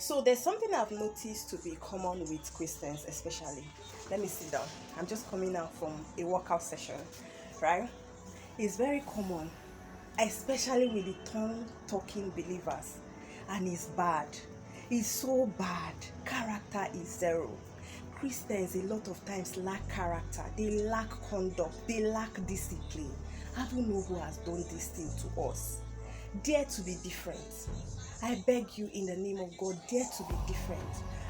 So there's something I've noticed to be common with Christians, especially. Let me sit down. I'm just coming out from a workout session, right? It's very common, especially with the tongue-talking believers, and it's bad. It's so bad. Character is zero. Christians a lot of times lack character. They lack conduct. They lack discipline. I don't know who has done this thing to us. Dare to be different. I beg you in the name of God, dare to be different.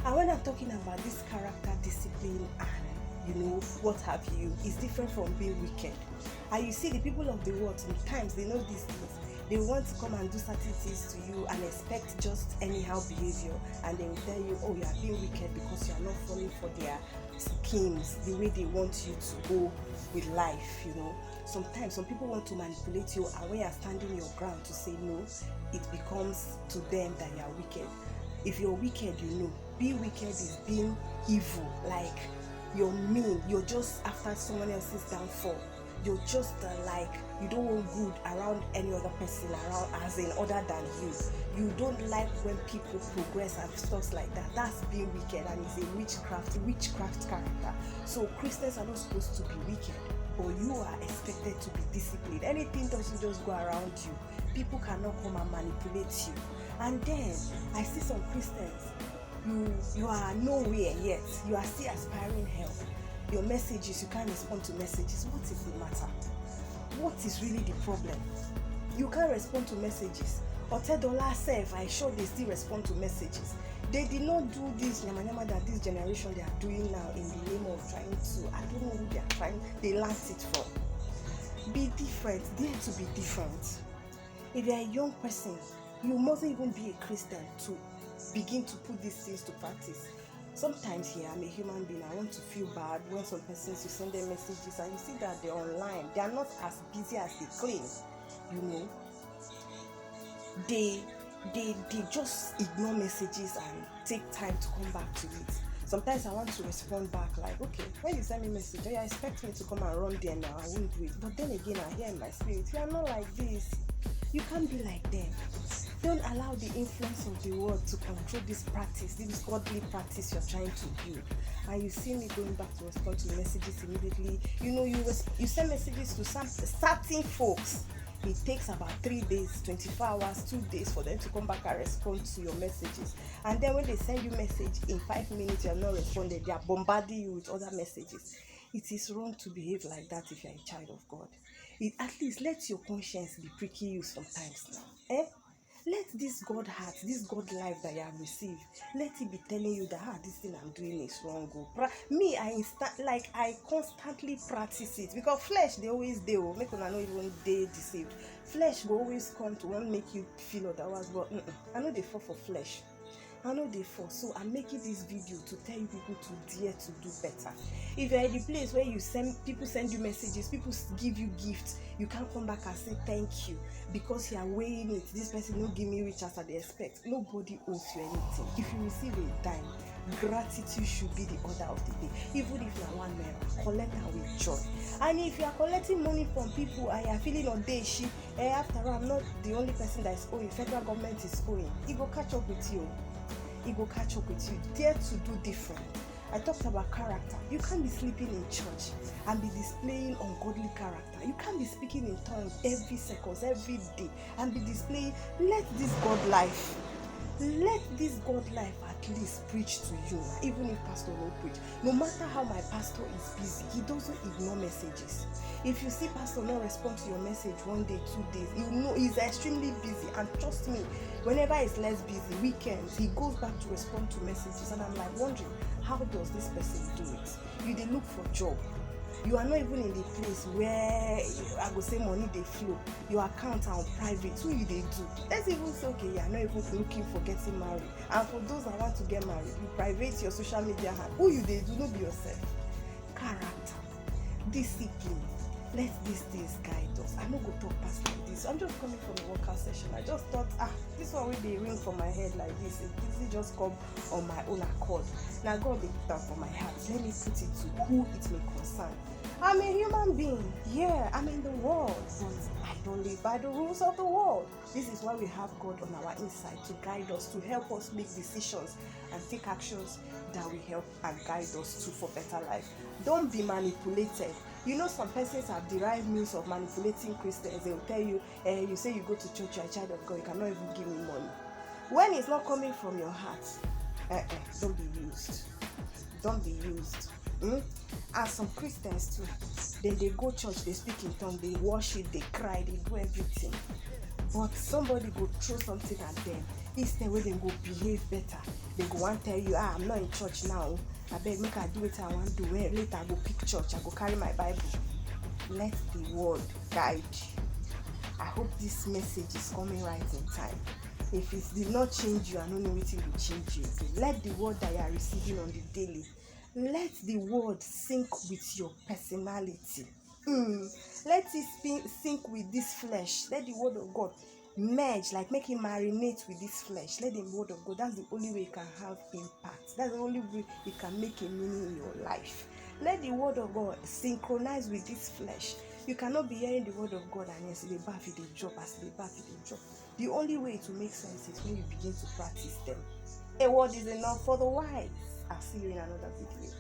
And when I'm talking about this character, discipline, and what have you, it's different from being wicked. And you see, the people of the world, sometimes they know these things. They want to come and do certain things to you and expect just anyhow behavior, and they will tell you, oh, you are being wicked because you are not falling for their schemes, the way they want you to go with life. Sometimes some people want to manipulate you, and when you are standing your ground to say no, it becomes to them that you are wicked. If you're wicked, being wicked is being evil. Like, you're mean, you're just after someone else's downfall. You're just you don't want good around any other person around, as in other than you. You don't like when people progress and stuff like that. That's being wicked, and it's a witchcraft character. So Christians are not supposed to be wicked, but you are expected to be disciplined. Anything doesn't just go around you. People cannot come and manipulate you. And then I see some Christians, you are nowhere yet. You are still aspiring help. Your messages, you can't respond to messages. What is the matter? What is really the problem? You can't respond to messages. Otedola self, I sure they still respond to messages. They did not do this nyama that this generation they are doing now in the name of trying to, I don't know who they are trying, they learned it from. Be different, dare to be different. If you're a young person, you mustn't even be a Christian to begin to put these things to practice. Sometimes here, I'm a human being. I want to feel bad when some persons, you send them messages and you see that they're online. They are not as busy as they claim. They just ignore messages and take time to come back to it. Sometimes I want to respond back like, okay, when you send me a message, you expect me to come and run there now. I won't do it. But then again, I hear in my spirit, you are not like this. You can't be like them. Don't allow the influence of the world to control this practice, this godly practice you're trying to build. And you see me going back to respond to messages immediately. You send messages to certain folks. It takes about 3 days, 24 hours, 2 days for them to come back and respond to your messages. And then when they send you message in 5 minutes, you're not responded. They are bombarding you with other messages. It is wrong to behave like that if you're a child of God. At least let your conscience be pricking you sometimes now. Let this God heart, this God life that you have received, let it be telling you that this thing I'm doing is wrong. Me, I constantly practice it, because flesh they always do. Make una not even they deceived. Flesh will always come to want make you feel otherwise. But I know they fall for flesh. I know they fall. So I'm making this video to tell you people to dare to do better. If you're in the place where people send you messages, people give you gifts, you can't come back and say thank you because you are weighing it. This person don't give me rich as they expect. Nobody owes you anything. If you receive a dime, gratitude should be the order of the day. Even if you're 1 naira, collect her with joy. And if you are collecting money from people and you are feeling on day shit, after all, I'm not the only person that is owing. Federal government is owing. It will catch up with you. It will catch up with you. Dare to do different. I talked about character. You can't be sleeping in church and be displaying ungodly character. You can't be speaking in tongues every second, every day, and be displaying. Let this God life at least preach to you, even if pastor won't preach. No matter how my pastor is busy, he doesn't ignore messages. If you see pastor not respond to your message 1 day, 2 days, you know he's extremely busy. And trust me, whenever he's less busy, weekends, he goes back to respond to messages. And I'm like wondering, how does this person do it? They look for job. You are not even in the place where I would say money they flow. Your accounts are on private. Who you they do? Let's even say, okay, you are not even looking for getting married. And for those that want to get married, you private your social media hand. Who you they do? Not be yourself. Character, discipline. Let these things guide us. I'm not going to talk past like this. I'm just coming from a workout session. I just thought, this one will be ring for my head like this. It just come on my own accord. Now God will put that for my heart. Let me put it to who it may concern. I'm a human being. Yeah, I'm in the world, but I don't live by the rules of the world. This is why we have God on our inside to guide us, to help us make decisions and take actions that will help and guide us to for better life. Don't be manipulated. You know, some persons have derived means of manipulating Christians. They will tell you, you say you go to church, you're a child of God, you cannot even give me money. When it's not coming from your heart, don't be used. Don't be used. And some Christians too, then they go church, they speak in tongues, they worship, they cry, they do everything. But somebody go throw something at them. Instead where they go behave better, they go and tell you, I'm not in church now. I beg make I do it I want to do. Later I go pick church, I go carry my Bible. Let the word guide you. I hope this message is coming right in time. If it did not change you, I don't know what it will change you. Let the word that you are receiving on the daily, let the word sync with your personality. Let it sync with this flesh. Let the word of God merge, like make it marinate with this flesh. Let the word of God, that's the only way it can have impact. That's the only way it can make a meaning in your life. Let the word of God synchronize with this flesh. You cannot be hearing the word of God and yes, the bath the job, as the bath the job. The only way to make sense is when you begin to practice them. A word is enough for the wise. I'll see you in another video.